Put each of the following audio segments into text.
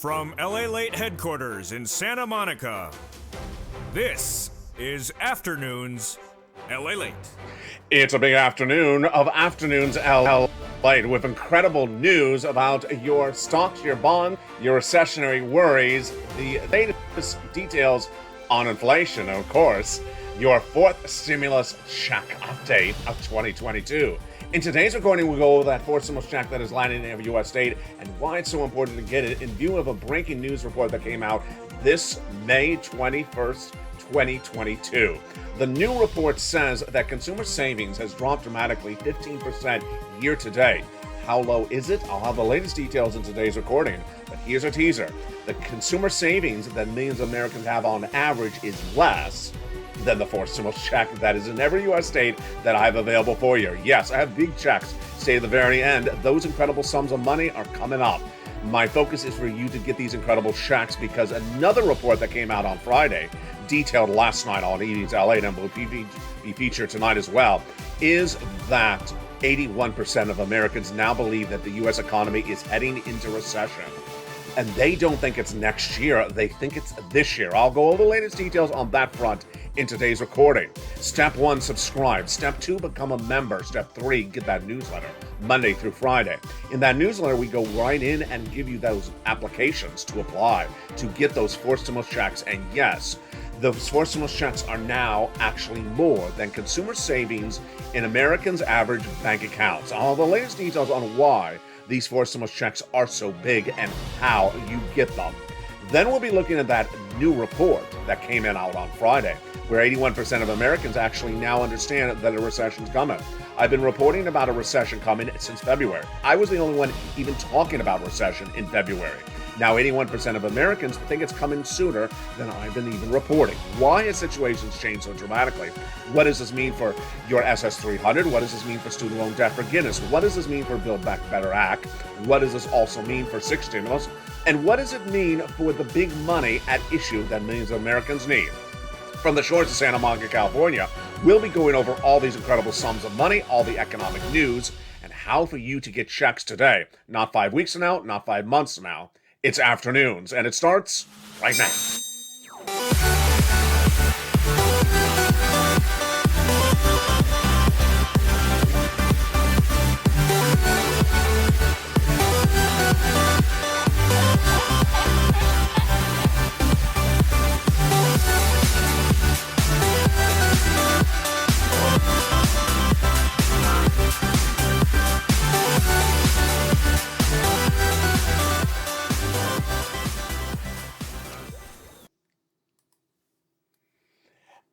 From LALATE headquarters in Santa Monica, this is Afternoons LALATE. It's a big afternoon of Afternoons LALATE with incredible news about your stocks, your bonds, your recessionary worries, the latest details on inflation, and of course, your fourth stimulus check update of 2022. In today's recording, we'll go over that fourth stimulus check that is landing in every U.S. state and why it's so important to get it in view of a breaking news report that came out this May 21st, 2022. The new report says that consumer savings has dropped dramatically 15% year to date. How low is it? I'll have the latest details in today's recording, but here's a teaser. The consumer savings that millions of Americans have on average is less than the fourth stimulus check that is in every U.S. state that I have available for you. Yes, I have big checks. Stay at the very end. Those incredible sums of money are coming up. My focus is for you to get these incredible checks because another report that came out on Friday, detailed last night on Evenings LA and will be featured tonight as well, is that 81% of Americans now believe that the U.S. economy is heading into recession. And they don't think it's next year, they think it's this year. I'll go over the latest details on that front in today's recording. Step 1, subscribe. Step 2, become a member. Step 3, get that newsletter Monday through Friday. In that newsletter, we go right in and give you those applications to apply to get those fourth stimulus checks. And yes, those fourth stimulus checks are now actually more than consumer savings in Americans' average bank accounts. I'll have the latest details on why these fourth stimulus checks are so big and how you get them. Then we'll be looking at that new report that came out on Friday, where 81% of Americans actually now understand that a recession's coming. I've been reporting about a recession coming since February. I was the only one even talking about recession in February. Now 81% of Americans think it's coming sooner than I've been even reporting. Why has situations changed so dramatically? What does this mean for your SS300? What does this mean for student loan debt forgiveness? What does this mean for Build Back Better Act? What does this also mean for sixth stimulus? And what does it mean for the big money at issue that millions of Americans need? From the shores of Santa Monica, California, we'll be going over all these incredible sums of money, all the economic news, and how for you to get checks today. Not 5 weeks from now, not 5 months from now. It's Afternoons, and it starts right now.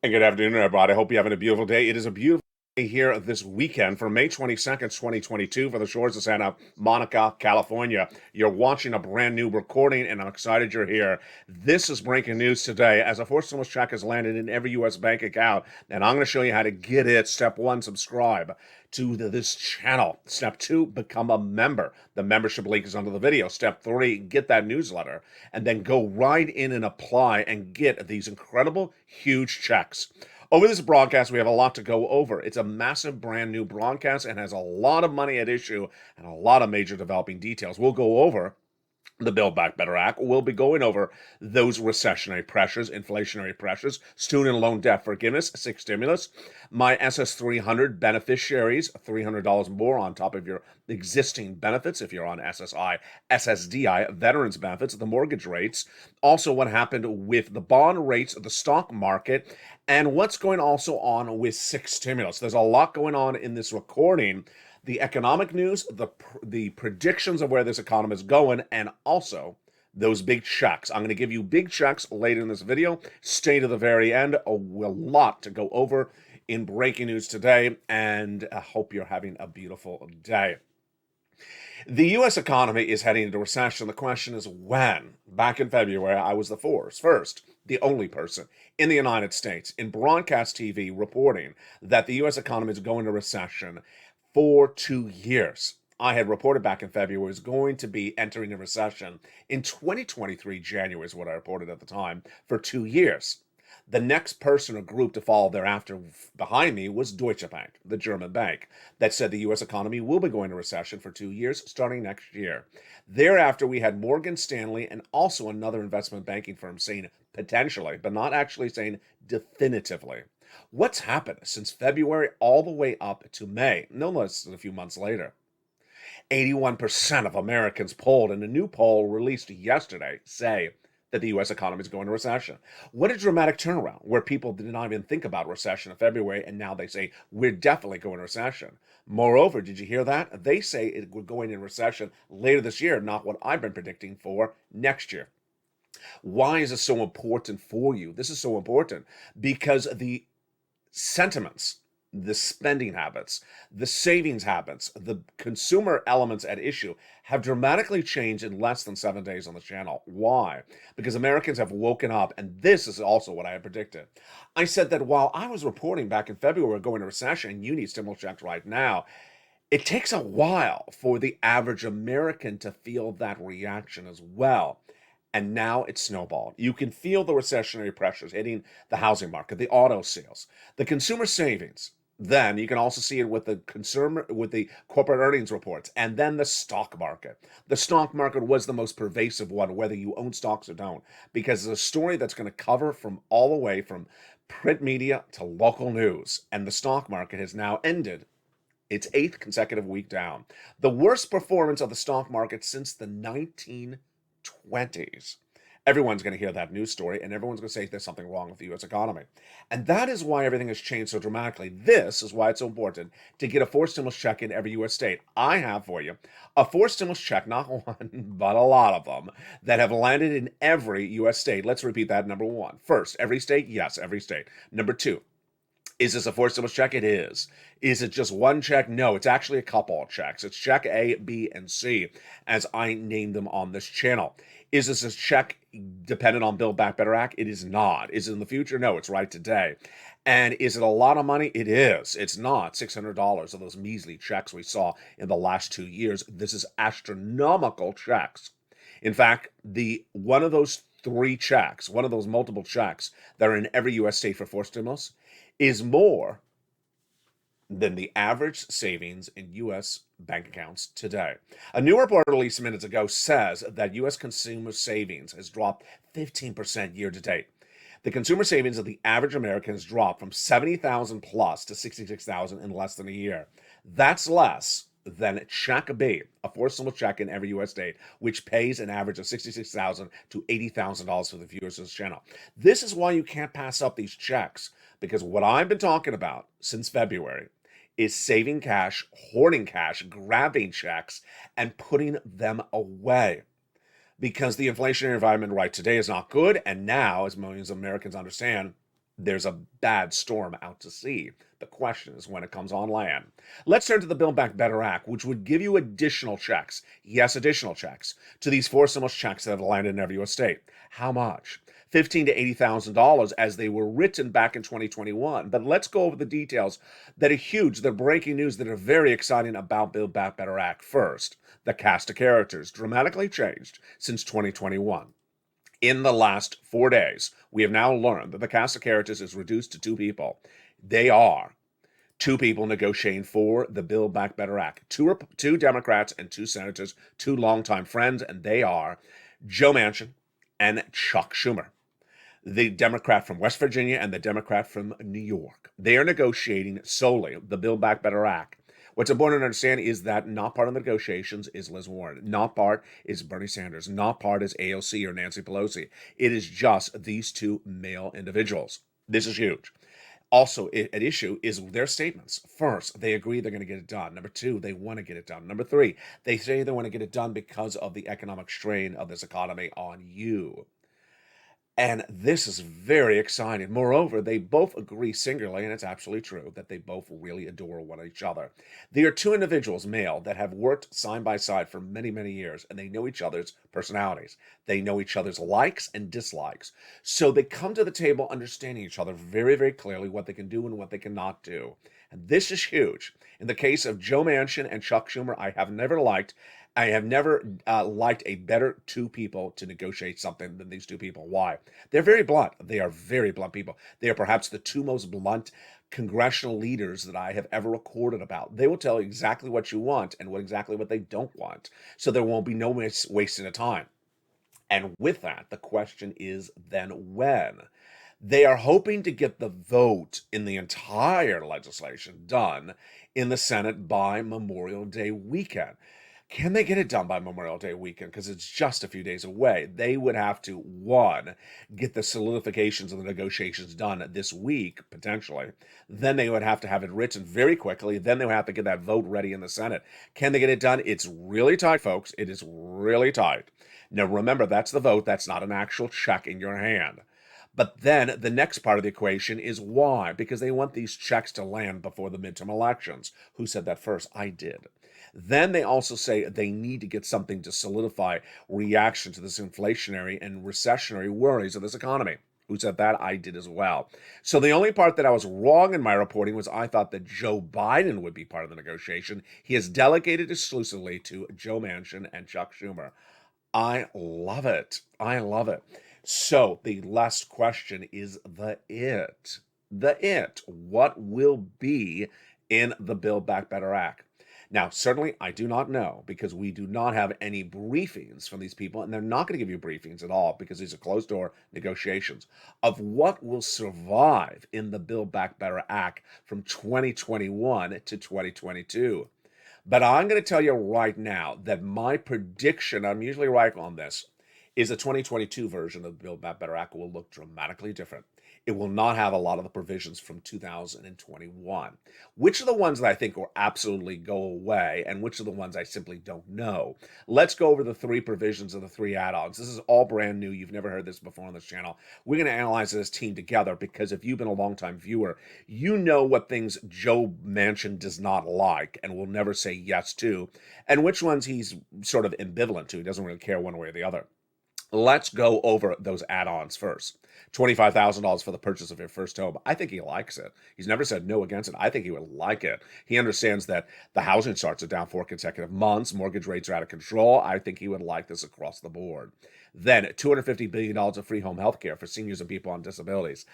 And good afternoon, everybody. I hope you're having a beautiful day. It is a beautiful day here this weekend for May 22nd, 2022 for the shores of Santa Monica, California. You're watching a brand new recording, and I'm excited you're here. This is breaking news today as a fourth stimulus check has landed in every U.S. bank account, and I'm going to show you how to get it. Step 1, subscribe to this channel. Step 2, become a member. The membership link is under the video. Step 3, get that newsletter, and then go right in and apply and get these incredible, huge checks. Over this broadcast, we have a lot to go over. It's a massive, brand new broadcast and has a lot of money at issue and a lot of major developing details. We'll go over the Build Back Better Act. We'll be going over those recessionary pressures, inflationary pressures, student loan debt forgiveness, sixth stimulus, my SS300 beneficiaries, $300 more on top of your existing benefits if you're on SSI, SSDI, veterans benefits, the mortgage rates, also what happened with the bond rates of the stock market, and what's going also on with sixth stimulus. There's a lot going on in this recording. The economic news, the predictions of where this economy is going, and also those big checks. I'm going to give you big checks later in this video. Stay to the very end. A lot to go over in breaking news today, and I hope you're having a beautiful day. The U.S. economy is heading into recession. The question is when. Back in February, I was the first, the only person in the United States in broadcast TV reporting that the U.S. economy is going into recession for 2 years. I had reported back in February was going to be entering a recession in 2023, January is what I reported at the time, for 2 years. The next person or group to follow thereafter behind me was Deutsche Bank, the German bank, that said the U.S. economy will be going into recession for 2 years starting next year. Thereafter, we had Morgan Stanley and also another investment banking firm saying potentially, but not actually saying definitively. What's happened since February all the way up to May, no less than a few months later? 81% of Americans polled in a new poll released yesterday say that the U.S. economy is going into recession. What a dramatic turnaround, where people did not even think about recession in February, and now they say we're definitely going into recession. Moreover, did you hear that? They say we're going into recession later this year, not what I've been predicting for next year. Why is this so important for you? This is so important because the sentiments, the spending habits, the savings habits, the consumer elements at issue have dramatically changed in less than 7 days on the channel. Why? Because Americans have woken up, and this is also what I had predicted. I said that while I was reporting back in February we're going to recession and you need stimulus checks right now, it takes a while for the average American to feel that reaction as well. And now it's snowballed. You can feel the recessionary pressures hitting the housing market, the auto sales, the consumer savings. Then you can also see it with the corporate earnings reports, and then the stock market. The stock market was the most pervasive one, whether you own stocks or don't, because it's a story that's going to cover from all the way from print media to local news. And the stock market has now ended its 8th consecutive week down. The worst performance of the stock market since the 1920s. Everyone's going to hear that news story, and everyone's going to say there's something wrong with the U.S. economy. And that is why everything has changed so dramatically. This is why it's so important to get a forced stimulus check in every U.S. state. I have for you a forced stimulus check, not one, but a lot of them, that have landed in every U.S. state. Let's repeat that. Number one. First, every state? Yes, every state. Number two, is this a forced stimulus check? It is. Is it just one check? No, it's actually a couple of checks. It's check A, B, and C, as I named them on this channel. Is this a check dependent on Build Back Better Act? It is not. Is it in the future? No, it's right today. And is it a lot of money? It is. It's not $600 of those measly checks we saw in the last 2 years. This is astronomical checks. In fact, one of those three checks, one of those multiple checks that are in every U.S. state for forced stimulus is more than the average savings in U.S. bank accounts today. A new report released minutes ago says that U.S. consumer savings has dropped 15% year to date. The consumer savings of the average American has dropped from 70,000 plus to 66,000 in less than a year. That's less than check B, a forced stimulus check in every U.S. state, which pays an average of $66,000 to $80,000 for the viewers of this channel. This is why you can't pass up these checks, because what I've been talking about since February is saving cash, hoarding cash, grabbing checks, and putting them away. Because the inflationary environment right today is not good, and now, as millions of Americans understand, there's a bad storm out to sea. The question is when it comes on land. Let's turn to the Build Back Better Act, which would give you additional checks, yes, additional checks, to these forced stimulus checks that have landed in every U.S. state. How much? $15,000 to $80,000 as they were written back in 2021. But let's go over the details that are huge, that are breaking news, that are very exciting about Build Back Better Act. First, the cast of characters dramatically changed since 2021. In the last 4 days, we have now learned that the cast of characters is reduced to two people. They are two people negotiating for the Build Back Better Act. Two Democrats and two senators, two longtime friends, and they are Joe Manchin and Chuck Schumer, the Democrat from West Virginia and the Democrat from New York. They are negotiating solely the Build Back Better Act. What's important to understand is that not part of the negotiations is Liz Warren. Not part is Bernie Sanders. Not part is AOC or Nancy Pelosi. It is just these two male individuals. This is huge. Also, at issue is their statements. First, they agree they're going to get it done. Number two, they want to get it done. Number three, they say they want to get it done because of the economic strain of this economy on you. And this is very exciting. Moreover, they both agree singularly, and it's absolutely true, that they both really adore one each other. They are two individuals, male, that have worked side by side for many, many years, and they know each other's personalities. They know each other's likes and dislikes. So they come to the table understanding each other very, very clearly, what they can do and what they cannot do. And this is huge. In the case of Joe Manchin and Chuck Schumer, I have never liked I have never liked a better two people to negotiate something than these two people. Why? They're very blunt. They are very blunt people. They are perhaps the two most blunt congressional leaders that I have ever recorded about. They will tell you exactly what you want and exactly what they don't want. So there won't be no wasting of time. And with that, the question is then when? They are hoping to get the vote in the entire legislation done in the Senate by Memorial Day weekend. Can they get it done by Memorial Day weekend? Because it's just a few days away. They would have to, one, get the solidifications of the negotiations done this week, potentially. Then they would have to have it written very quickly. Then they would have to get that vote ready in the Senate. Can they get it done? It's really tight, folks. It is really tight. Now, remember, that's the vote. That's not an actual check in your hand. But then the next part of the equation is why? Because they want these checks to land before the midterm elections. Who said that first? I did. Then they also say they need to get something to solidify reaction to this inflationary and recessionary worries of this economy. Who said that? I did as well. So the only part that I was wrong in my reporting was I thought that Joe Biden would be part of the negotiation. He is delegated exclusively to Joe Manchin and Chuck Schumer. I love it. I love it. So the last question is the it. The it. What will be in the Build Back Better Act? Now, certainly I do not know because we do not have any briefings from these people, and they're not going to give you briefings at all because these are closed door negotiations of what will survive in the Build Back Better Act from 2021 to 2022. But I'm going to tell you right now that my prediction, I'm usually right on this, is the 2022 version of the Build Back Better Act will look dramatically different. It will not have a lot of the provisions from 2021. Which are the ones that I think will absolutely go away, and which are the ones I simply don't know? Let's go over the three provisions of the three add-ons. This is all brand new. You've never heard this before on this channel. We're going to analyze this team together because if you've been a longtime viewer, you know what things Joe Manchin does not like and will never say yes to, and which ones he's sort of ambivalent to. He doesn't really care one way or the other. Let's go over those add-ons first. $25,000 for the purchase of your first home. I think he likes it. He's never said no against it. I think he would like it. He understands that the housing starts are down 4 consecutive months. Mortgage rates are out of control. I think he would like this across the board. Then $250 billion of free home health care for seniors and people on disabilities.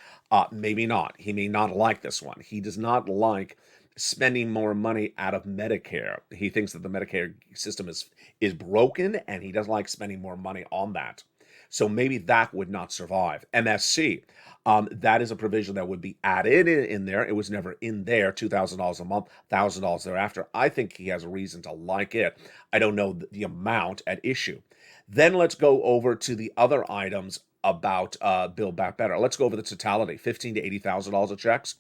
Maybe not. He may not like this one. He does not like spending more money out of Medicare. He thinks that the Medicare system is broken, and he doesn't like spending more money on that. So maybe that would not survive. MSC, that is a provision that would be added in there. It was never in there. $2,000 a month, $1,000 thereafter. I think he has a reason to like it. I don't know the amount at issue. Then let's go over to the other items about Build Back Better. Let's go over the totality, $15,000 to $80,000 of checks.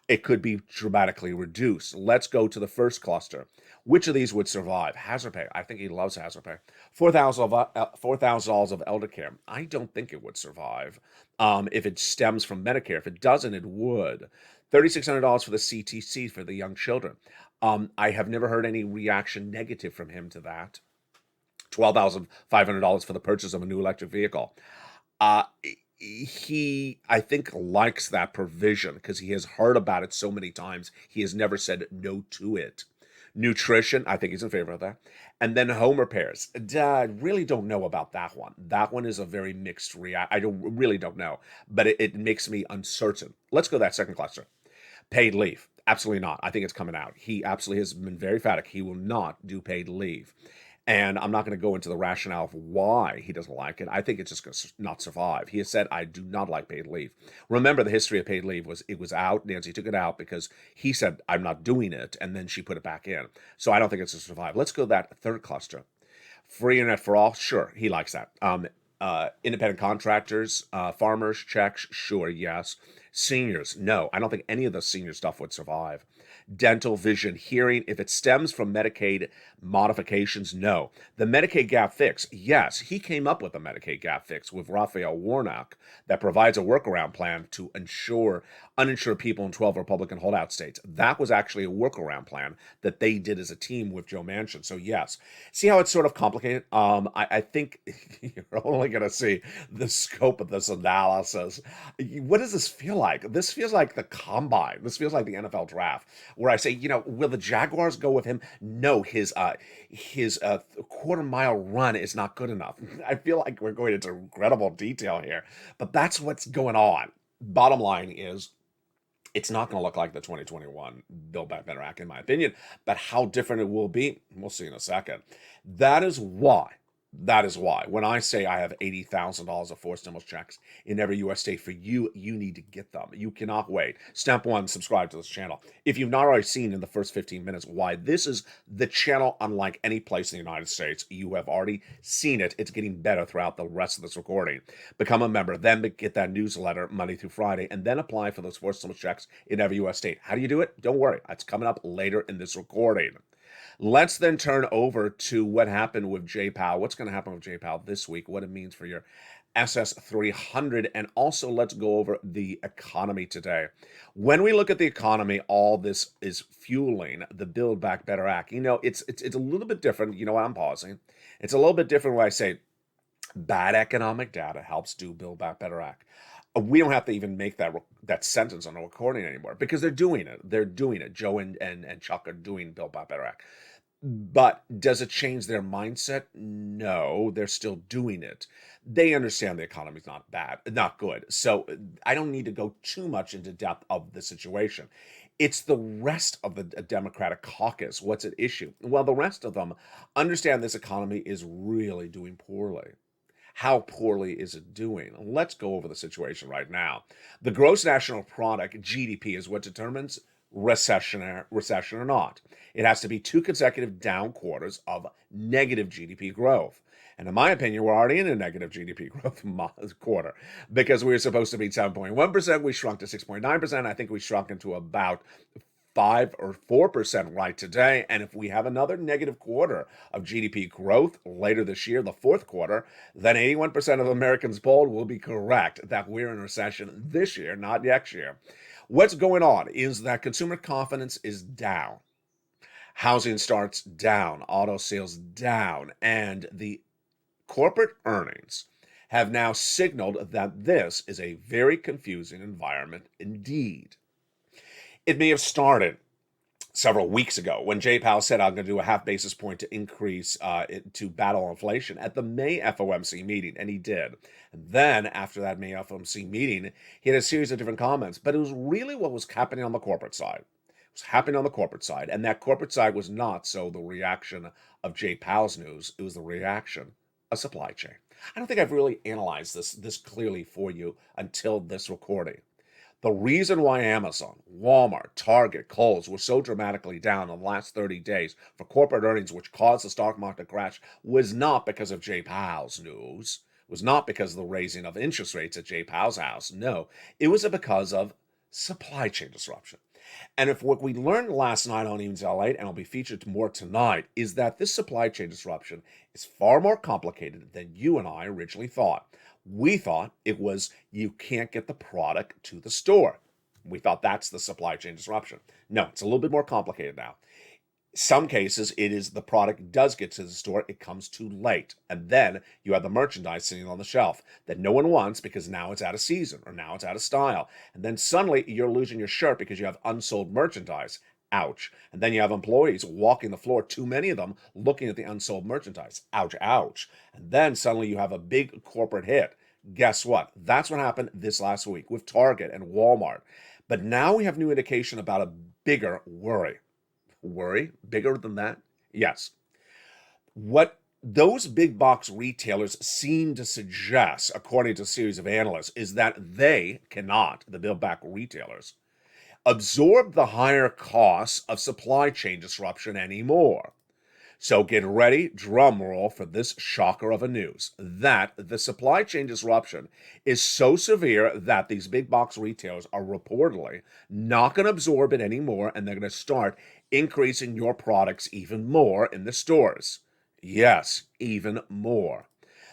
It could be dramatically reduced. Let's go to the first cluster. Which of these would survive? Hazard pay. I think he loves hazard pay. $4,000 of elder care. I don't think it would survive if it stems from Medicare. If it doesn't, it would. $3,600 for the CTC for the young children. I have never heard any reaction negative from him to that. $12,500 for the purchase of a new electric vehicle. He, I think, likes that provision because he has heard about it so many times. He has never said no to it. Nutrition, I think he's in favor of that. And then home repairs. I really don't know about that one. That one is a very mixed react. I really don't know, but it makes me uncertain. Let's go to that second cluster. Paid leave. Absolutely not. I think it's coming out. He absolutely has been very emphatic. He will not do paid leave. And I'm not going to go into the rationale of why he doesn't like it. I think it's just going to not survive. He has said, I do not like paid leave. Remember, the history of paid leave was it was out. Nancy took it out because he said, I'm not doing it. And then she put it back in. So I don't think it's going to survive. Let's go to that third cluster. Free internet for all. Sure, he likes that. Independent contractors, farmers, checks. Sure, yes. Seniors, no. I don't think any of the senior stuff would survive. Dental, vision, hearing, if it stems from Medicaid modifications, no. The Medicaid gap fix, yes, he came up with a Medicaid gap fix with Raphael Warnock that provides a workaround plan to ensure uninsured people in 12 Republican holdout states. That was actually a workaround plan that they did as a team with Joe Manchin. So yes, see how it's sort of complicated? I think you're only going to see the scope of this analysis. What does this feel like? This feels like the combine. This feels like the NFL draft. where I say, will the Jaguars go with him? No, his quarter-mile run is not good enough. I feel like we're going into incredible detail here, but that's what's going on. Bottom line is, it's not going to look like the 2021 Build Back Better Act, in my opinion, but how different it will be, we'll see in a second. That is why, when I say I have $80,000 of forced stimulus checks in every U.S. state for you, you need to get them. You cannot wait. Step one, subscribe to this channel. If you've not already seen in the first 15 minutes why this is the channel unlike any place in the United States, you have already seen it. It's getting better throughout the rest of this recording. Become a member, then get that newsletter Monday through Friday, and then apply for those forced stimulus checks in every U.S. state. How do you do it? Don't worry. It's coming up later in this recording. Let's then turn over to what happened with J-POW. What's going to happen with J-POW this week, what it means for your SS300, and also let's go over the economy today. When we look at the economy, all this is fueling the Build Back Better Act. It's a little bit different. You know what? I'm pausing. It's a little bit different when I say bad economic data helps do Build Back Better Act. We don't have to even make that sentence on a recording anymore because they're doing it. They're doing it. Joe and Chuck are doing Build Back Better Act. But does it change their mindset? No, they're still doing it. They understand the economy's not good. So I don't need to go too much into depth of the situation. It's the rest of the Democratic caucus. What's at issue? Well, the rest of them understand this economy is really doing poorly. How poorly is it doing? Let's go over the situation right now. The gross national product, GDP, is what determines recession or not. It has to be 2 consecutive down quarters of negative GDP growth. And in my opinion, we're already in a negative GDP growth quarter because we were supposed to be 7.1%. We shrunk to 6.9%. I think we shrunk into about 5 or 4% right today. And if we have another negative quarter of GDP growth later this year, the fourth quarter, then 81% of Americans polled will be correct that we're in recession this year, not next year. What's going on is that consumer confidence is down. Housing starts down, auto sales down, and the corporate earnings have now signaled that this is a very confusing environment indeed. It may have started several weeks ago when J-POW said, I'm going to do a half basis point to increase to battle inflation at the May FOMC meeting, and he did. And then after that May FOMC meeting, he had a series of different comments, but it was really what was happening on the corporate side. It was happening on the corporate side, and that corporate side was not so the reaction of J-POW's news, it was the reaction of supply chain. I don't think I've really analyzed this clearly for you until this recording. The reason why Amazon, Walmart, Target, Kohl's were so dramatically down in the last 30 days for corporate earnings, which caused the stock market to crash, was not because of J-POW's news, was not because of the raising of interest rates at J-POW's house. No, it was because of supply chain disruption. And if what we learned last night on Even's LALATE, and will be featured more tonight, is that this supply chain disruption is far more complicated than you and I originally thought. We thought it was you can't get the product to the store. We thought that's the supply chain disruption. No, it's a little bit more complicated now. Some cases, it is the product does get to the store, it comes too late. And then you have the merchandise sitting on the shelf that no one wants because now it's out of season or now it's out of style. And then suddenly you're losing your shirt because you have unsold merchandise. Ouch. And then you have employees walking the floor, too many of them, looking at the unsold merchandise. Ouch, ouch. And then suddenly you have a big corporate hit. Guess what? That's what happened this last week with Target and Walmart. But now we have new indication about a bigger worry. Worry? Bigger than that? Yes. What those big box retailers seem to suggest, according to a series of analysts, is that they cannot, the Build Back retailers, absorb the higher costs of supply chain disruption anymore. So get ready, drum roll, for this shocker of a news, that the supply chain disruption is so severe that these big box retailers are reportedly not going to absorb it anymore, and they're going to start increasing your products even more in the stores. Yes, even more.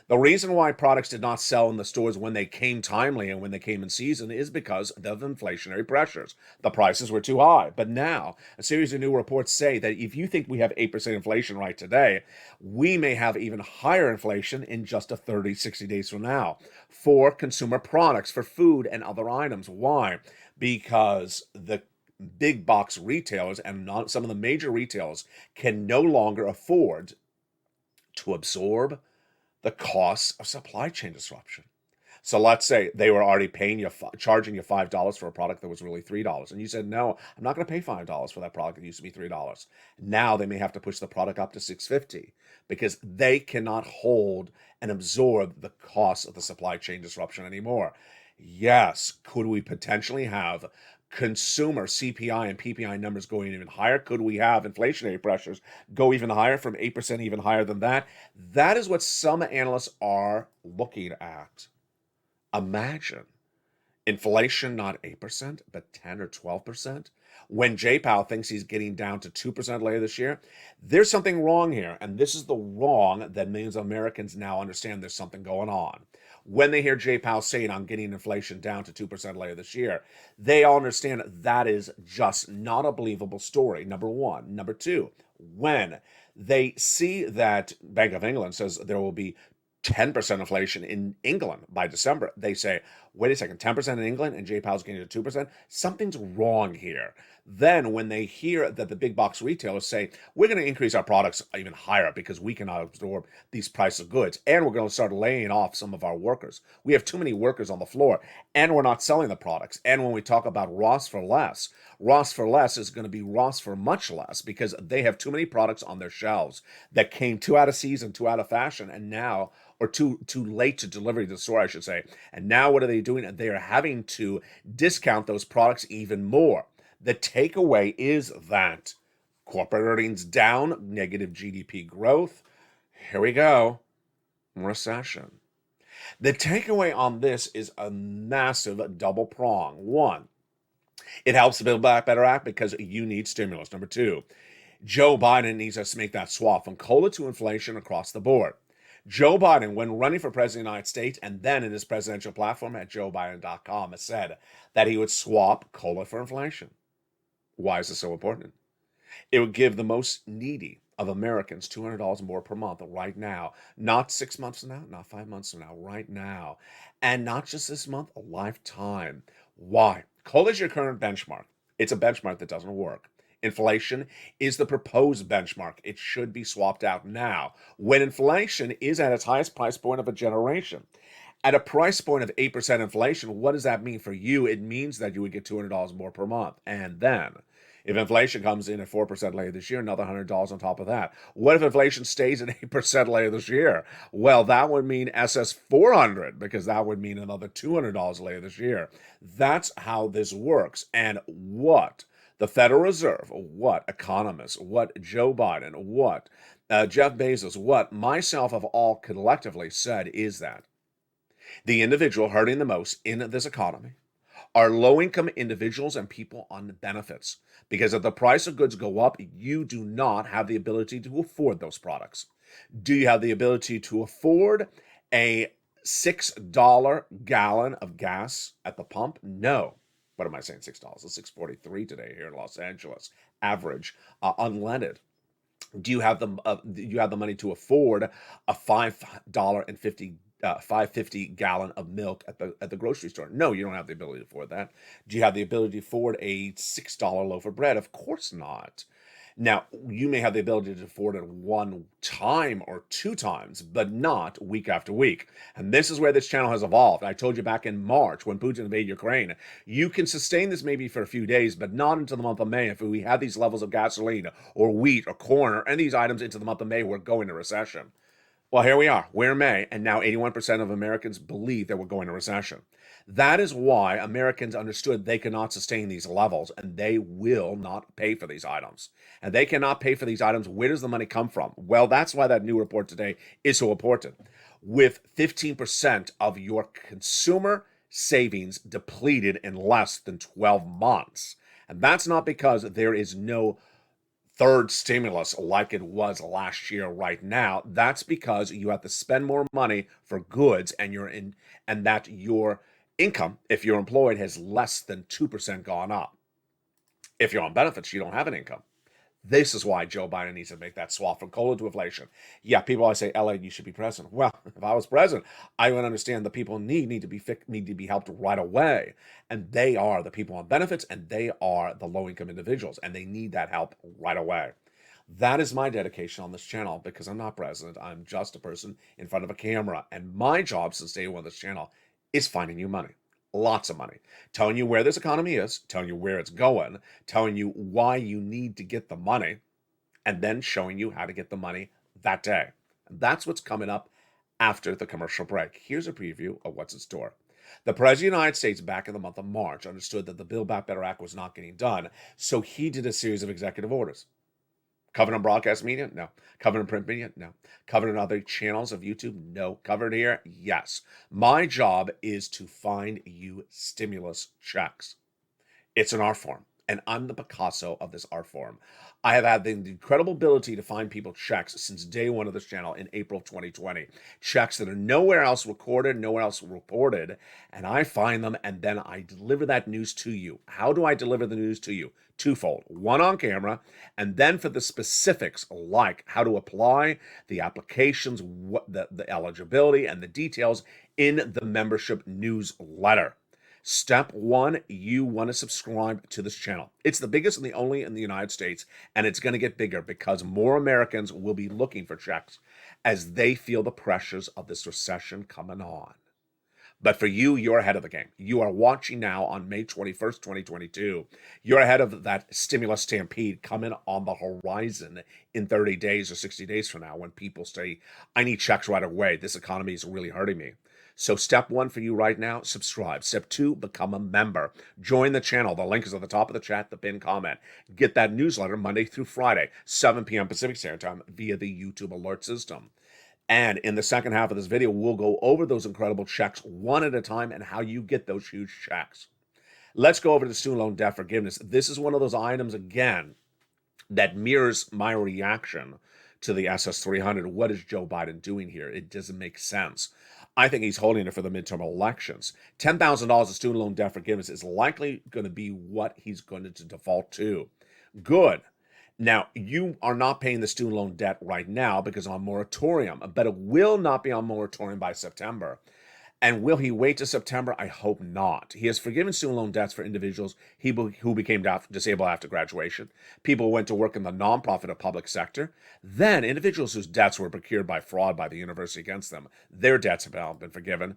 The reason why products did not sell in the stores when they came timely and when they came in season is because of inflationary pressures. The prices were too high. But now, a series of new reports say that if you think we have 8% inflation right today, we may have even higher inflation in just 60 days from now for consumer products, for food and other items. Why? Because the big box retailers and some of the major retailers can no longer afford to absorb the costs of supply chain disruption. So let's say they were already paying you, charging you $5 for a product that was really $3, and you said, "No, I'm not going to pay $5 for that product that used to be $3." Now they may have to push the product up to $6.50 because they cannot hold and absorb the costs of the supply chain disruption anymore. Yes, could we potentially have consumer CPI and PPI numbers going even higher? Could we have inflationary pressures go even higher, from 8%, even higher than that? That is what some analysts are looking at. Imagine inflation not 8%, but 10 or 12%. When J Powell thinks he's getting down to 2% later this year, there's something wrong here. And this is the wrong that millions of Americans now understand there's something going on. When they hear J Powell saying, "I'm getting inflation down to 2% later this year," they all understand that is just not a believable story, number one. Number two, when they see that Bank of England says there will be 10% inflation in England by December, they say, "Wait a second, 10% in England and J Powell's getting to 2%? Something's wrong here." Then when they hear that the big box retailers say, "We're going to increase our products even higher because we cannot absorb these prices of goods, and we're going to start laying off some of our workers. We have too many workers on the floor, and we're not selling the products." And when we talk about Ross for less is going to be Ross for much less because they have too many products on their shelves that came too out of season, too out of fashion, and now, or too late to delivery to the store, I should say. And now what are they doing? They are having to discount those products even more. The takeaway is that corporate earnings down, negative GDP growth. Here we go. Recession. The takeaway on this is a massive double prong. One, it helps the Build Back Better Act because you need stimulus. Number two, Joe Biden needs us to make that swap from COLA to inflation across the board. Joe Biden, when running for president of the United States and then in his presidential platform at joebiden.com, has said that he would swap COLA for inflation. Why is this so important? It would give the most needy of Americans $200 more per month right now, not 6 months from now, not 5 months from now, right now. And not just this month, a lifetime. Why? COLA is your current benchmark. It's a benchmark that doesn't work. Inflation is the proposed benchmark. It should be swapped out now, when inflation is at its highest price point of a generation. At a price point of 8% inflation, what does that mean for you? It means that you would get $200 more per month. And then, if inflation comes in at 4% later this year, another $100 on top of that. What if inflation stays at 8% later this year? Well, that would mean SS 400, because that would mean another $200 later this year. That's how this works. And what the Federal Reserve, what economists, what Joe Biden, what Jeff Bezos, what myself have all collectively said is that the individual hurting the most in this economy are low-income individuals and people on benefits. Because if the price of goods go up, you do not have the ability to afford those products. Do you have the ability to afford a $6 gallon of gas at the pump? No. What am I saying? $6. It's $6.43 today here in Los Angeles. Average, unleaded. Do you have the money to afford a $5.50 gallon of milk at the grocery store? No, you don't have the ability to afford that. Do you have the ability to afford a $6 loaf of bread? Of course not. Now, you may have the ability to afford it one time or two times, but not week after week. And this is where this channel has evolved. I told you back in March when Putin invaded Ukraine, you can sustain this maybe for a few days, but not until the month of May. If we have these levels of gasoline or wheat or corn or any of these items into the month of May, we're going to recession. Well, here we are. We're in May, and now 81% of Americans believe that we're going to recession. That is why Americans understood they cannot sustain these levels, and they will not pay for these items. And they cannot pay for these items. Where does the money come from? Well, that's why that new report today is so important. With 15% of your consumer savings depleted in less than 12 months. And that's not because there is no third stimulus like it was last year right now. That's because you have to spend more money for goods, and that your income, if you're employed, has less than 2% gone up. If you're on benefits, you don't have an income. This is why Joe Biden needs to make that swap from cola to inflation. Yeah, people always say, LA, you should be president. Well, if I was president, I would understand the people in need to be helped right away. And they are the people on benefits, and they are the low-income individuals, and they need that help right away. That is my dedication on this channel because I'm not president. I'm just a person in front of a camera. And my job since day one of this channel is finding you money. Lots of money. Telling you where this economy is, telling you where it's going, telling you why you need to get the money, and then showing you how to get the money that day. And that's what's coming up after the commercial break. Here's a preview of what's in store. The President of the United States back in the month of March understood that the Build Back Better Act was not getting done, so he did a series of executive orders. Covered on broadcast media? No. Covered in print media? No. Covered on other channels of YouTube? No. Covered here? Yes. My job is to find you stimulus checks. It's an art form, and I'm the Picasso of this art form. I have had the incredible ability to find people checks since day one of this channel in April 2020. Checks that are nowhere else recorded, nowhere else reported, and I find them and then I deliver that news to you. How do I deliver the news to you? Twofold. One on camera, and then for the specifics like how to apply, the applications, what the eligibility, and the details in the membership newsletter. Step one, you want to subscribe to this channel. It's the biggest and the only in the United States, and it's going to get bigger because more Americans will be looking for checks as they feel the pressures of this recession coming on. But for you, you're ahead of the game. You are watching now on May 21st, 2022. You're ahead of that stimulus stampede coming on the horizon in 30 days or 60 days from now when people say, I need checks right away. This economy is really hurting me. So step one for you right now, subscribe. Step two, become a member. Join the channel. The link is at the top of the chat, the pinned comment. Get that newsletter Monday through Friday, 7 p.m. Pacific Standard Time via the YouTube alert system. And in the second half of this video, we'll go over those incredible checks one at a time and how you get those huge checks. Let's go over to student loan debt forgiveness. This is one of those items, again, that mirrors my reaction to the SS300. What is Joe Biden doing here? It doesn't make sense. I think he's holding it for the midterm elections. $10,000 of student loan debt forgiveness is likely going to be what he's going to default to. Good. Now, you are not paying the student loan debt right now because on moratorium, but it will not be on moratorium by September. And will he wait to September? I hope not. He has forgiven student loan debts for individuals who became disabled after graduation, people who went to work in the nonprofit or public sector, then individuals whose debts were procured by fraud by the university against them. Their debts have now been forgiven.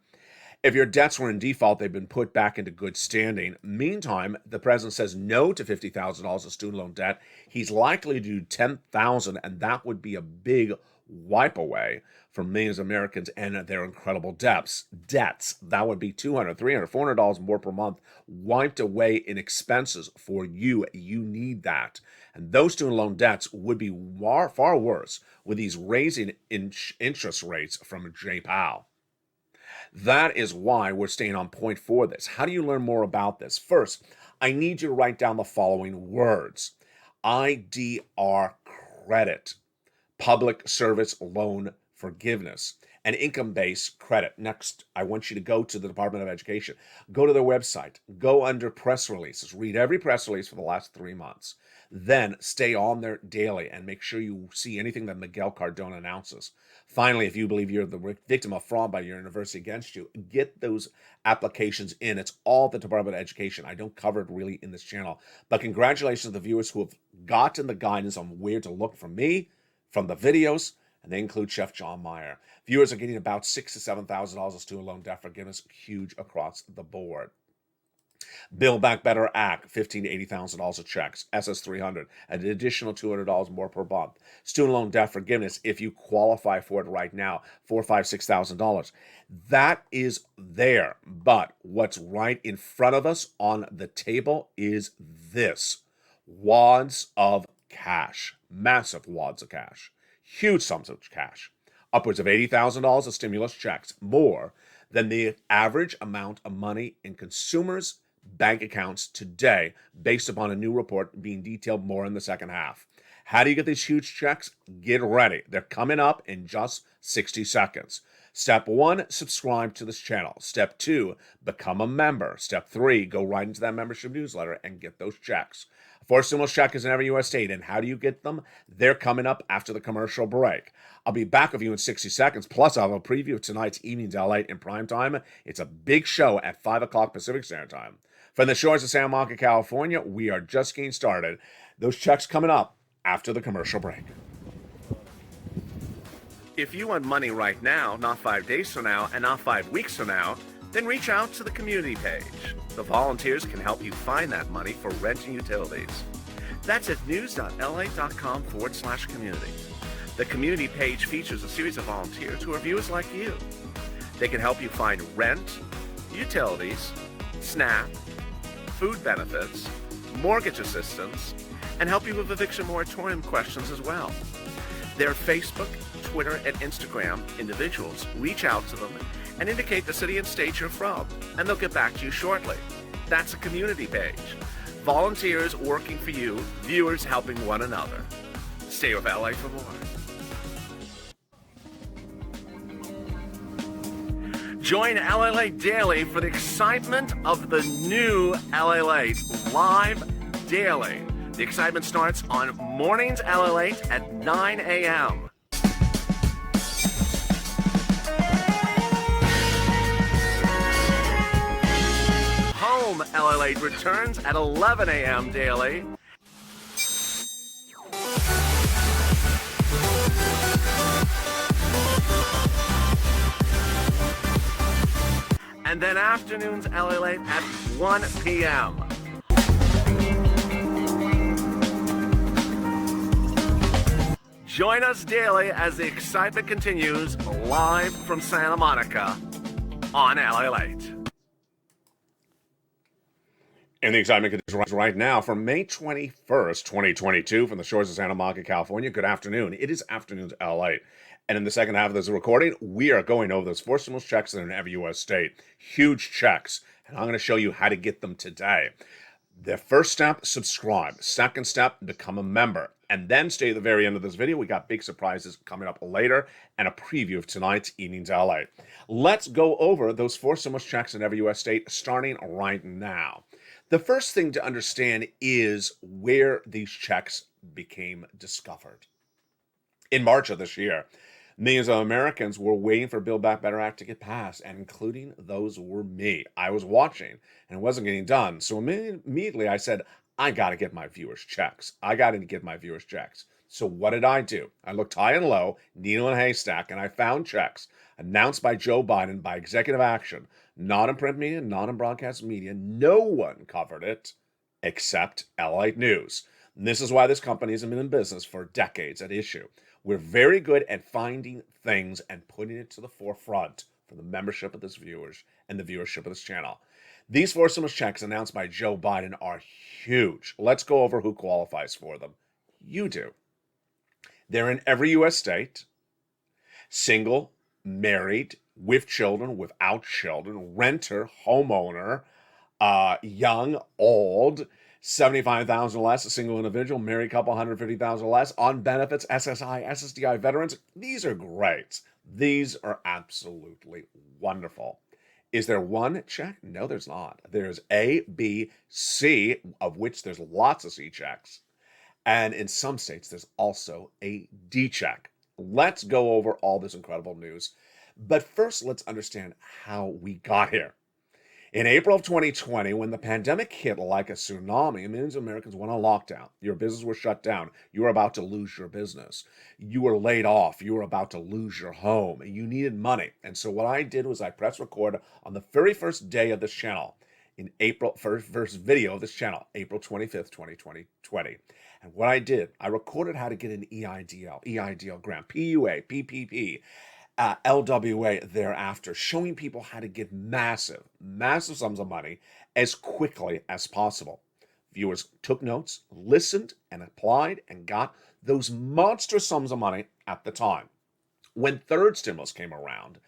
If your debts were in default, they've been put back into good standing. Meantime, the president says no to $50,000 of student loan debt. He's likely to do $10,000, and that would be a big wipe away from millions of Americans and their incredible debts. That would be $200, $300, $400 more per month wiped away in expenses for you. You need that. And those student loan debts would be far worse with these raising interest rates from Jay Powell. That is why we're staying on point for this. How do you learn more about this? First, I need you to write down the following words. IDR credit, public service loan forgiveness, and income-based credit. Next, I want you to go to the Department of Education. Go to their website. Go under press releases. Read every press release for the last 3 months. Then stay on there daily and make sure you see anything that Miguel Cardona announces. Finally, if you believe you're the victim of fraud by your university against you, get those applications in. It's all the Department of Education. I don't cover it really in this channel. But congratulations to the viewers who have gotten the guidance on where to look from me, from the videos, and they include Chef John Meyer. Viewers are getting about $6,000 to $7,000 of student loan debt forgiveness, huge across the board. Build Back Better Act, $15,000 to $80,000 of checks. SS300, an additional $200 more per month. Student loan debt forgiveness, if you qualify for it right now, $4,000, $5,000, $6,000. That is there. But what's right in front of us on the table is this: wads of cash, massive wads of cash, huge sums of cash, upwards of $80,000 of stimulus checks, more than the average amount of money in consumers' bank accounts today, based upon a new report being detailed more in the second half. How do you get these huge checks? Get ready. They're coming up in just 60 seconds. Step 1, subscribe to this channel. Step 2, become a member. Step 3, go right into that membership newsletter and get those checks. A fourth stimulus check is in every U.S. state, and how do you get them? They're coming up after the commercial break. I'll be back with you in 60 seconds, plus I'll have a preview of tonight's Evenings LALATE in prime time. It's a big show at 5 o'clock Pacific Standard Time. From the shores of Santa Monica, California, we are just getting started. Those checks coming up after the commercial break. If you want money right now, not 5 days from now, and not 5 weeks from now, then reach out to the community page. The volunteers can help you find that money for rent and utilities. That's at news.la.com/community. The community page features a series of volunteers who are viewers like you. They can help you find rent, utilities, SNAP, food benefits, mortgage assistance, and help you with eviction moratorium questions as well. Their Facebook, Twitter, and Instagram individuals reach out to them and indicate the city and state you're from, and they'll get back to you shortly. That's a community page. Volunteers working for you, viewers helping one another. Stay with LA for more. Join LALATE Daily for the excitement of the new LALATE live daily. The excitement starts on mornings LALATE at 9 a.m. Home LALATE returns at 11 a.m. daily. And then afternoons LALATE at 1 p.m. Join us daily as the excitement continues live from Santa Monica on LALATE. And the excitement continues right now from May 21st, 2022 from the shores of Santa Monica, California. Good afternoon. It is Afternoons LALATE. And in the second half of this recording, we are going over those four stimulus checks that are in every U.S. state. Huge checks. And I'm going to show you how to get them today. The first step, subscribe. Second step, become a member. And then stay at the very end of this video. We got big surprises coming up later and a preview of tonight's Evenings LALATE. Let's go over those four stimulus checks in every U.S. state starting right now. The first thing to understand is where these checks became discovered. In March of this year, millions of Americans were waiting for Build Back Better Act to get passed, and including those were me. I was watching, and it wasn't getting done. So immediately I said, I got to get my viewers checks. So what did I do? I looked high and low, needle in a haystack, and I found checks announced by Joe Biden by executive action, not in print media, not in broadcast media. No one covered it except LALATE News. And this is why this company has been in business for decades at issue. We're very good at finding things and putting it to the forefront for the membership of this viewers and the viewership of this channel. These four stimulus checks announced by Joe Biden are huge. Let's go over who qualifies for them. You do. They're in every U.S. state. Single, married, with children, without children, renter, homeowner, young, old, 75,000 less, a single individual, married couple, 150,000 less, on benefits, SSI, SSDI veterans. These are great. These are absolutely wonderful. Is there one check? No, there's not. There's A, B, C, of which there's lots of C checks. And in some states, there's also a D check. Let's go over all this incredible news. But first, let's understand how we got here. In April of 2020, when the pandemic hit like a tsunami, millions of Americans went on lockdown. Your business was shut down. You were about to lose your business. You were laid off. You were about to lose your home. You needed money. And so what I did was I pressed record on the very first day of this channel, in April, first video of this channel, April 25th, 2020. And what I did, I recorded how to get an EIDL grant, PUA, PPP, LWA thereafter, showing people how to get massive sums of money as quickly as possible. Viewers took notes, listened, and applied and got those monstrous sums of money at the time. When third stimulus came around,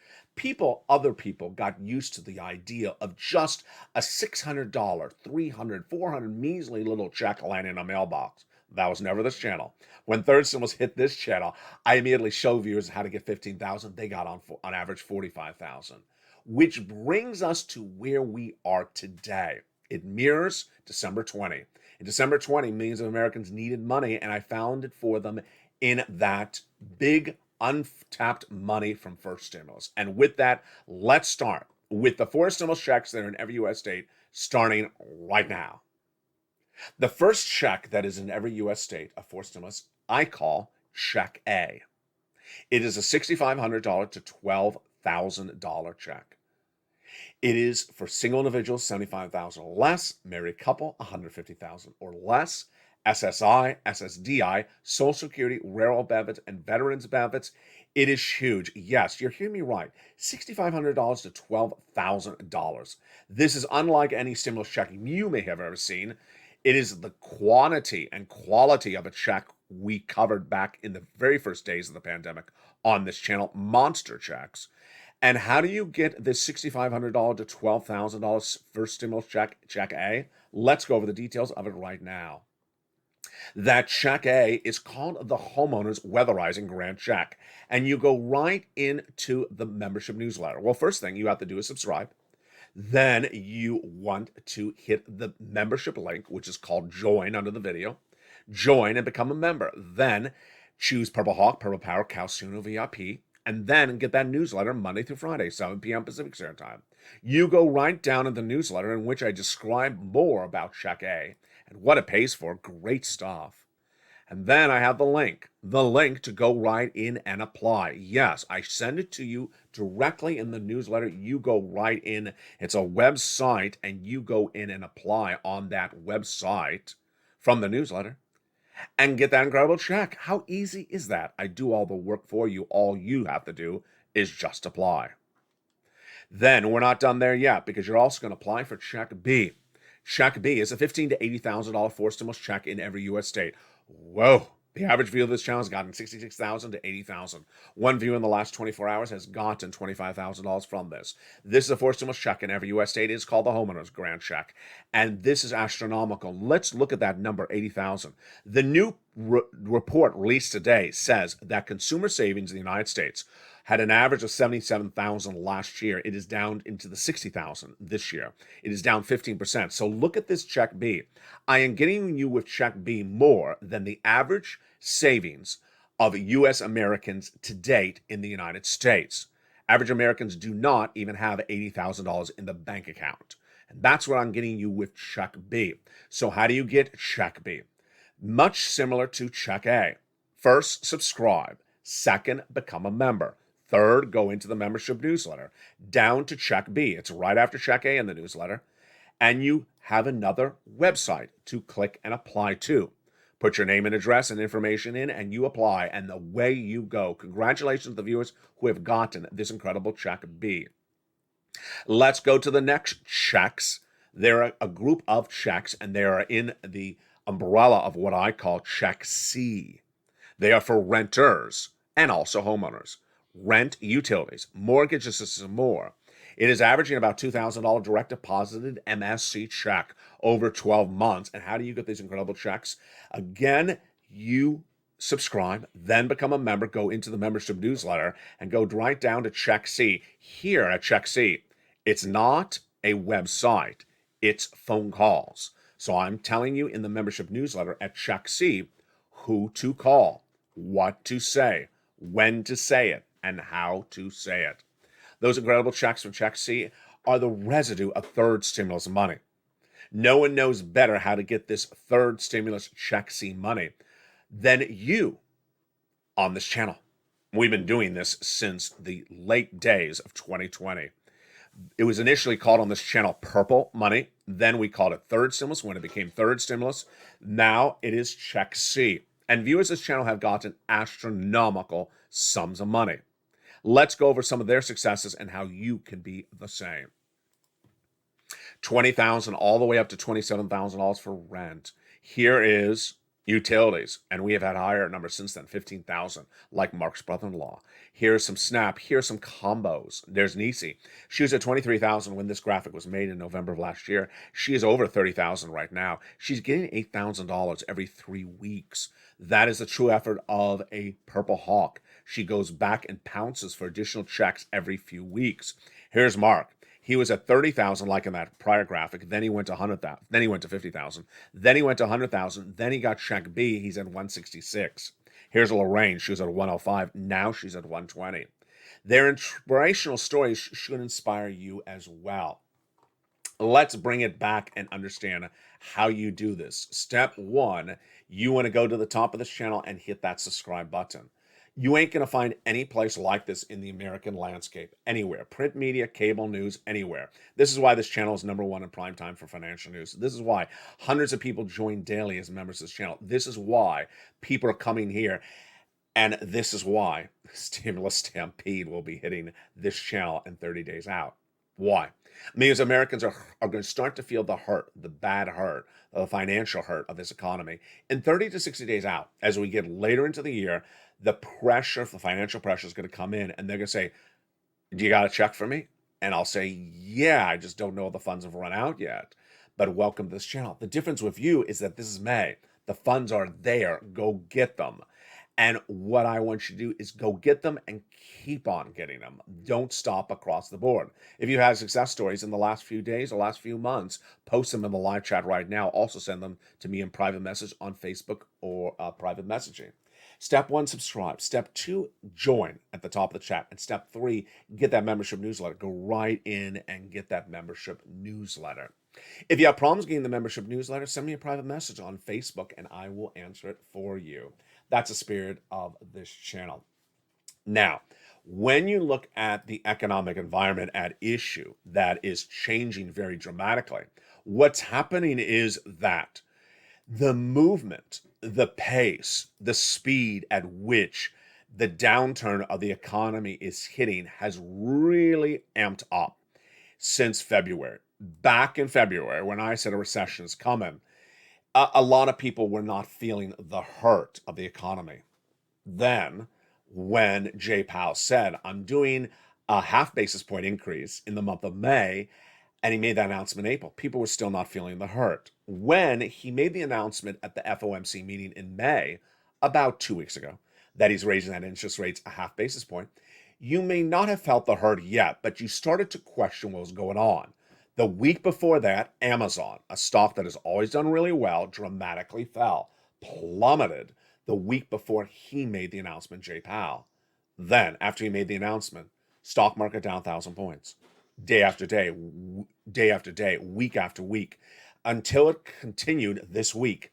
other people got used to the idea of just a $600, $300, $400 measly little check landing in a mailbox. That was never this channel. When third stimulus hit this channel, I immediately showed viewers how to get 15,000. They got on average 45,000, which brings us to where we are today. It mirrors December 20. And December 20 millions of Americans needed money, and I found it for them in that big untapped money from first stimulus. And with that, let's start with the 4 stimulus checks that are in every U.S. state starting right now. The first check that is in every U.S. state of 4 stimulus, I call Check A. It is a $6,500 to $12,000 check. It is for single individuals, $75,000 or less, married couple, $150,000 or less, SSI, SSDI, Social Security, rural benefits, and veterans benefits. It is huge. Yes, you're hearing me right. $6,500 to $12,000. This is unlike any stimulus check you may have ever seen. It is the quantity and quality of a check we covered back in the very first days of the pandemic on this channel, monster checks. And how do you get this $6,500 to $12,000 first stimulus check, Check A? Let's go over the details of it right now. That Check A is called the Homeowners Weatherizing Grant Check, and you go right into the membership newsletter. Well, first thing you have to do is subscribe. Then you want to hit the membership link, which is called Join under the video. Join and become a member. Then choose Purple Hawk, Purple Power, Calsuno VIP, and then get that newsletter Monday through Friday, 7 p.m. Pacific Standard Time. You go right down in the newsletter in which I describe more about Check A and what it pays for. Great stuff. And then I have the link to go right in and apply. Yes, I send it to you directly in the newsletter. You go right in. It's a website, and you go in and apply on that website from the newsletter and get that incredible check. How easy is that? I do all the work for you. All you have to do is just apply. Then we're not done there yet, because you're also going to apply for Check B. Check B is a $15,000 to $80,000 forced stimulus check in every U.S. state. Whoa. The average view of this channel has gotten $66,000 to $80,000. One view in the last 24 hours has gotten $25,000 from this. This is a forced stimulus check in every U.S. state. It is called the Homeowners Grant Check. And this is astronomical. Let's look at that number, 80,000. The new report released today says that consumer savings in the United States had an average of 77,000 last year. It is down into the 60,000 this year. It is down 15%. So look at this Check B. I am getting you with Check B more than the average savings of U.S. Americans to date in the United States. Average Americans do not even have $80,000 in the bank account. And that's what I'm getting you with Check B. So how do you get Check B? Much similar to Check A. First, subscribe. Second, become a member. Third, go into the membership newsletter. Down to Check B. It's right after Check A in the newsletter. And you have another website to click and apply to. Put your name and address and information in, and you apply, and the you go. Congratulations to the viewers who have gotten this incredible Check B. Let's go to the next checks. They're a group of checks, and they are in the umbrella of what I call Check C. They are for renters and also homeowners. Rent, utilities, mortgages, and more. It is averaging about $2,000 direct deposited MSC check over 12 months. And how do you get these incredible checks? Again, you subscribe, then become a member, go into the membership newsletter, and go right down to Check C. Here at Check C, it's not a website, it's phone calls. So I'm telling you in the membership newsletter at Check C who to call, what to say, when to say it, and how to say it. Those incredible checks from Check C are the residue of third stimulus money. No one knows better how to get this third stimulus Check C money than you on this channel. We've been doing this since the late days of 2020. It was initially called on this channel Purple Money. Then we called it Third Stimulus when it became Third Stimulus. Now it is Check C. And viewers of this channel have gotten astronomical sums of money. Let's go over some of their successes and how you can be the same. $20,000 all the way up to $27,000 for rent. Here is Utilities, and we have had higher numbers since then, 15,000, like Mark's brother-in-law. Here's some Snap, here's some combos. There's Nisi. She was at 23,000 when this graphic was made in November of last year. She is over 30,000 right now. She's getting $8,000 every 3 weeks. That is the true effort of a purple hawk. She goes back and pounces for additional checks every few weeks. Here's Mark. He was at 30,000, like in that prior graphic. Then he went to 100,000. Then he went to 50,000. Then he went to 100,000. Then he got check B. He's at 166. Here's Lorraine. She was at 105. Now she's at 120. Their inspirational stories should inspire you as well. Let's bring it back and understand how you do this. Step one, you want to go to the top of this channel and hit that subscribe button. You ain't going to find any place like this in the American landscape, anywhere. Print media, cable news, anywhere. This is why this channel is #1 in prime time for financial news. This is why hundreds of people join daily as members of this channel. This is why people are coming here. And this is why Stimulus Stampede will be hitting this channel in 30 days out. Why? Because Americans are going to start to feel the hurt, the bad hurt, the financial hurt of this economy in 30 to 60 days out. As we get later into the year, the pressure, the financial pressure is going to come in, and they're going to say, do you got a check for me? And I'll say, yeah, I just don't know if the funds have run out yet. But welcome to this channel. The difference with you is that this is May. The funds are there. Go get them. And what I want you to do is go get them and keep on getting them. Don't stop across the board. If you have success stories in the last few days or last few months, post them in the live chat right now. Also send them to me in private message on Facebook or private messaging. Step 1, subscribe. Step 2, join at the top of the chat. And step 3, get that membership newsletter. Go right in and get that membership newsletter. If you have problems getting the membership newsletter, send me a private message on Facebook and I will answer it for you. That's the spirit of this channel. Now, when you look at the economic environment at issue that is changing very dramatically, what's happening is that the movement, the pace, the speed at which the downturn of the economy is hitting has really amped up since February. Back in February, when I said a recession is coming, a lot of people were not feeling the hurt of the economy. Then, when Jay Powell said, I'm doing a half basis point increase in the month of May, and he made that announcement in April, people were still not feeling the hurt. When he made the announcement at the FOMC meeting in May, about 2 weeks ago, that he's raising that interest rates a half basis point, you may not have felt the hurt yet, but you started to question what was going on. The week before that, Amazon, a stock that has always done really well, dramatically fell, plummeted the week before he made the announcement, Jay Powell. Then, after he made the announcement, stock market down 1,000 points, day after day, week after week, until it continued this week.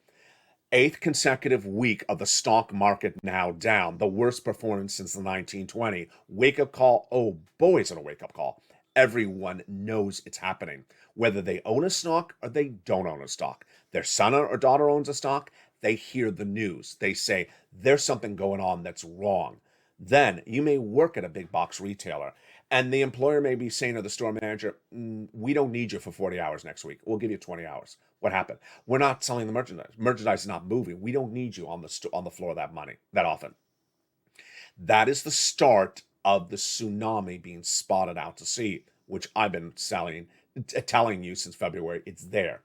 8th consecutive week of the stock market now down, the worst performance since the 1920. Wake-up call. Oh boy, is it a wake-up call. Everyone knows it's happening. Whether they own a stock or they don't own a stock. Their son or daughter owns a stock, they hear the news. They say, there's something going on that's wrong. Then you may work at a big box retailer, and the employer may be saying to the store manager, we don't need you for 40 hours next week. We'll give you 20 hours. What happened? We're not selling the merchandise. Merchandise is not moving. We don't need you on the floor that often. That is the start of the tsunami being spotted out to sea, which I've been telling you since February. It's there.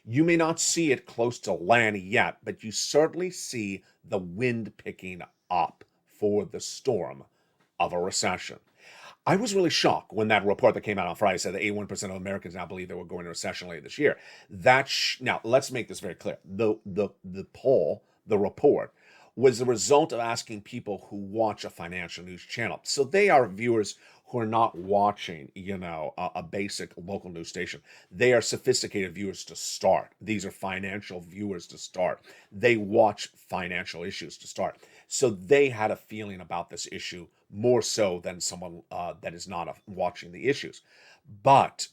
You may not see it close to land yet, but you certainly see the wind picking up for the storm of a recession. I was really shocked when that report that came out on Friday said that 81% of Americans now believe they will go into recession later this year. Now, let's make this very clear. The poll, the report, was the result of asking people who watch a financial news channel. So they are viewers who are not watching, a basic local news station. They are sophisticated viewers to start. These are financial viewers to start. They watch financial issues to start. So they had a feeling about this issue more so than someone that is not watching the issues. But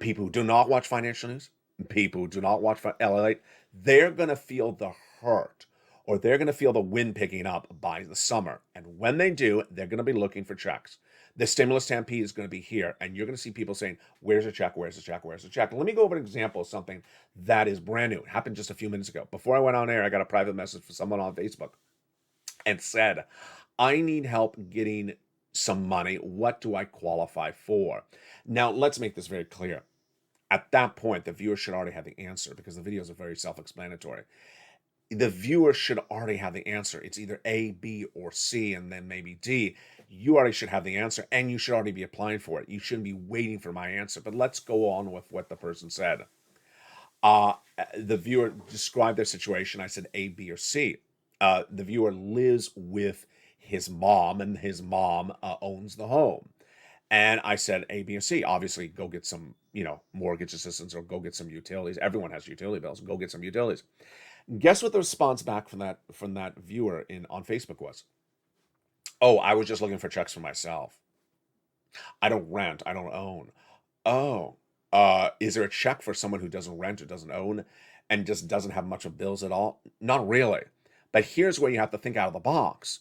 people who do not watch financial news, people who do not watch LALATE, they're going to feel the hurt, or they're going to feel the wind picking up by the summer. And when they do, they're going to be looking for checks. The stimulus stampede is going to be here, and you're going to see people saying, where's the check, where's the check, where's the check? Let me go over an example of something that is brand new. It happened just a few minutes ago. Before I went on air, I got a private message from someone on Facebook and said, I need help getting some money. What do I qualify for? Now, let's make this very clear. At that point, the viewer should already have the answer because the videos are very self-explanatory. The viewer should already have the answer. It's either A, B, or C, and then maybe D. You already should have the answer, and you should already be applying for it. You shouldn't be waiting for my answer. But let's go on with what the person said. The viewer described their situation. I said A, B, or C. The viewer lives with his mom, and his mom owns the home. And I said A, B, or C. Obviously, go get some, mortgage assistance or go get some utilities. Everyone has utility bills. Go get some utilities. Guess what the response back from that viewer on Facebook was? Oh, I was just looking for checks for myself. I don't rent. I don't own. Oh, is there a check for someone who doesn't rent or doesn't own and just doesn't have much of bills at all? Not really. But here's where you have to think out of the box.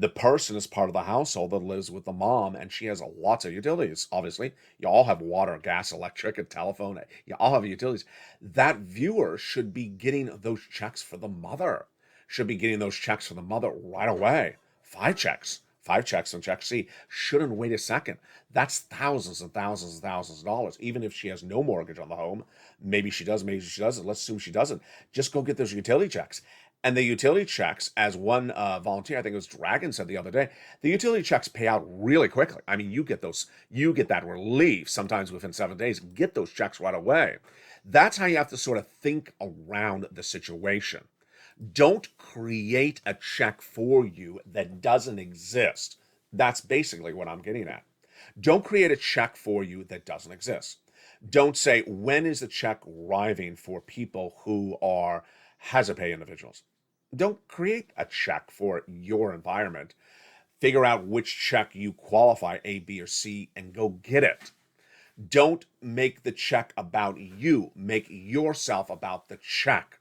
The person is part of the household that lives with the mom, and she has lots of utilities, obviously. You all have water, gas, electric, and telephone. You all have utilities. That viewer should be getting those checks for the mother. Should be getting those checks for the mother right away. 5 checks. 5 checks on check C. Shouldn't wait a second. That's thousands and thousands and thousands of dollars. Even if she has no mortgage on the home, maybe she does, maybe she doesn't. Let's assume she doesn't. Just go get those utility checks. And the utility checks, as one volunteer, I think it was Dragon, said the other day, the utility checks pay out really quickly. I mean, you get that relief sometimes within 7 days. Get those checks right away. That's how you have to sort of think around the situation. Don't create a check for you that doesn't exist. That's basically what I'm getting at. Don't create a check for you that doesn't exist. Don't say, when is the check arriving for people who are hazard pay individuals? Don't create a check for your environment. Figure out which check you qualify, A, B, or C, and go get it. Don't make the check about you. Make yourself about the check.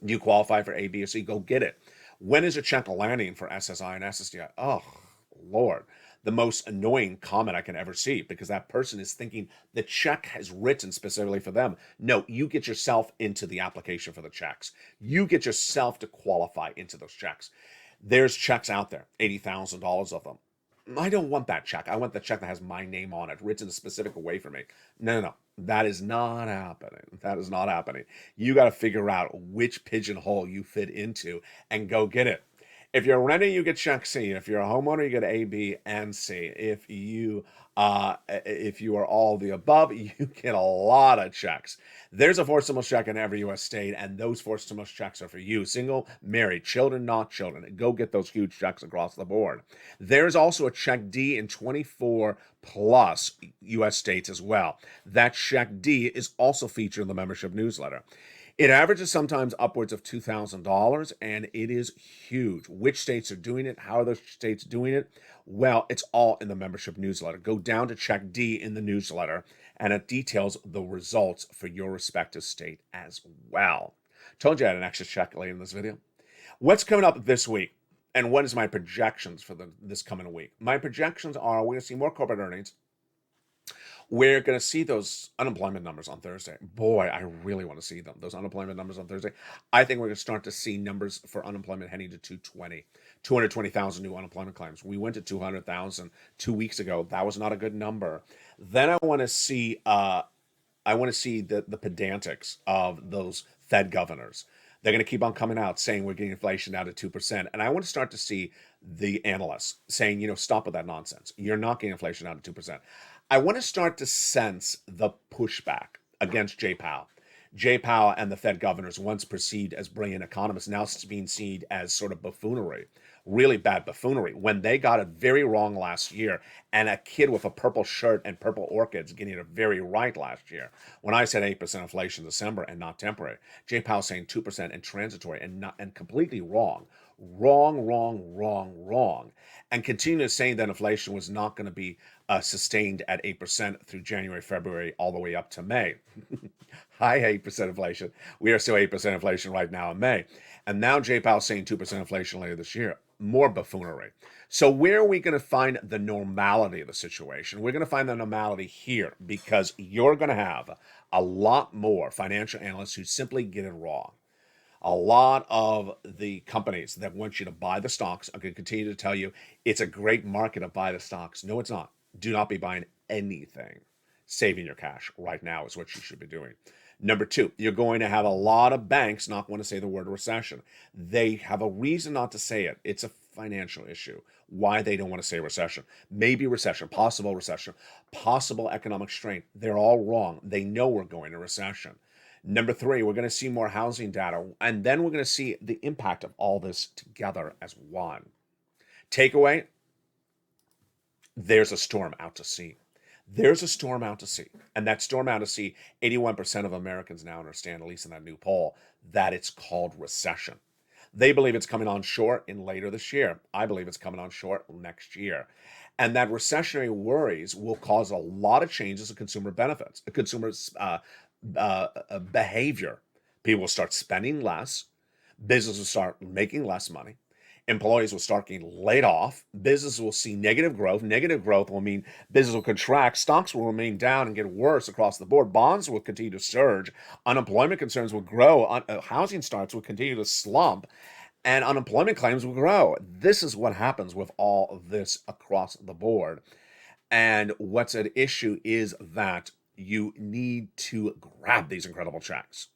Do you qualify for A, B, or C? Go get it. When is a check landing for SSI and SSDI? Oh, Lord. The most annoying comment I can ever see, because that person is thinking the check has written specifically for them. No, you get yourself into the application for the checks. You get yourself to qualify into those checks. There's checks out there, $80,000 of them. I don't want that check. I want the check that has my name on it, written a specific way for me. No. That is not happening. That is not happening. You got to figure out which pigeonhole you fit into and go get it. If you're renting, you get check C. If you're a homeowner, you get A, B, and C. If you are all the above, you get a lot of checks. There's a forced stimulus check in every U.S. state, and those forced stimulus checks are for you. Single, married, children, not children. Go get those huge checks across the board. There's also a check D in 24 plus U.S. states as well. That check D is also featured in the membership newsletter. It averages sometimes upwards of $2,000, and it is huge. Which states are doing it? How are those states doing it? Well, it's all in the membership newsletter. Go down to check D in the newsletter, and it details the results for your respective state as well. Told you I had an extra check later in this video. What's coming up this week, and what is my projections for this coming week? My projections are we're going to see more corporate earnings. We're going to see those unemployment numbers on Thursday. Boy, I really want to see them. Those unemployment numbers on Thursday. I think we're going to start to see numbers for unemployment heading to 220,000 new unemployment claims. We went to 200,000 2 weeks ago. That was not a good number. Then I want to see the pedantics of those Fed governors. They're going to keep on coming out saying we're getting inflation down to 2%. And I want to start to see the analysts saying, stop with that nonsense. You're not getting inflation down to 2%. I want to start to sense the pushback against Jay Powell. Jay Powell and the Fed governors, once perceived as brilliant economists, now being seen as sort of buffoonery, really bad buffoonery, when they got it very wrong last year, and a kid with a purple shirt and purple orchids getting it very right last year. When I said 8% inflation in December and not temporary, Jay Powell saying 2% and transitory and completely wrong. Wrong. And continuing saying that inflation was not going to be sustained at 8% through January, February, all the way up to May. High 8% inflation. We are still 8% inflation right now in May. And now Jay Powell saying 2% inflation later this year. more buffoonery. So where are we going to find the normality of the situation? We're going to find the normality here, because you're going to have a lot more financial analysts who simply get it wrong. A lot of the companies that want you to buy the stocks are going to continue to tell you it's a great market to buy the stocks. No, it's not. Do not be buying anything. Saving your cash right now is what you should be doing. Number two, you're going to have a lot of banks not want to say the word recession. They have a reason not to say it. It's a financial issue. Why they don't want to say recession. Maybe recession, possible economic strength. They're all wrong. They know we're going to recession. Number three, we're going to see more housing data, and then we're going to see the impact of all this together as one. Takeaway, there's a storm out to sea. There's a storm out to sea. And that storm out to sea, 81% of Americans now understand, at least in that new poll, that it's called recession. They believe it's coming on shore in later this year. I believe it's coming on shore next year. And that recessionary worries will cause a lot of changes in consumer benefits, consumers' behavior. People will start spending less. Businesses will start making less money. Employees will start getting laid off. Businesses will see negative growth. Negative growth will mean business will contract. Stocks will remain down and get worse across the board. Bonds will continue to surge. Unemployment concerns will grow. Housing starts will continue to slump. And unemployment claims will grow. This is what happens with all of this across the board. And what's at issue is that you need to grab these incredible checks.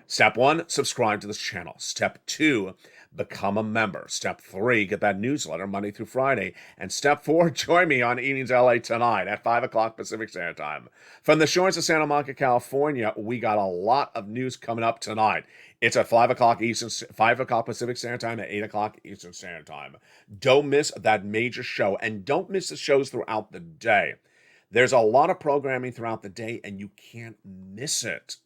Step one, subscribe to this channel. Step two, become a member. Step three, get that newsletter Monday through Friday. And step four, join me on Evenings LA tonight at 5 o'clock Pacific Standard Time. From the shores of Santa Monica, California, we got a lot of news coming up tonight. It's at 5 o'clock Eastern, 5 o'clock Pacific Standard Time, at 8 o'clock Eastern Standard Time. Don't miss that major show, and don't miss the shows throughout the day. There's a lot of programming throughout the day, and you can't miss it.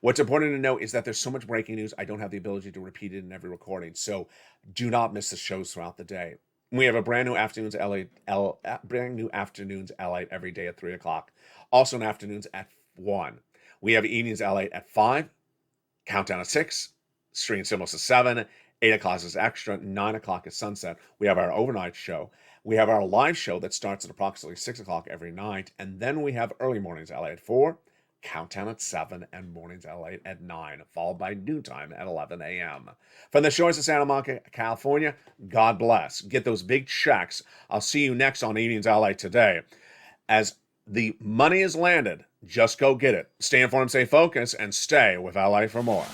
What's important to know is that there's so much breaking news, I don't have the ability to repeat it in every recording. So do not miss the shows throughout the day. We have a brand new afternoons LA every day at 3 o'clock. Also in afternoons at 1. We have evenings LA at 5, countdown at 6, stream symbols to 7, 8 o'clock is extra, 9 o'clock is sunset. We have our overnight show. We have our live show that starts at approximately 6 o'clock every night. And then we have early mornings LA at 4, countdown at 7, and mornings LA at 9, followed by noontime at 11 a.m. From the shores of Santa Monica, California, God bless. Get those big checks. I'll see you next on Evenings LA today. As the money is landed, just go get it. Stay informed, stay focused, and stay with LA for more.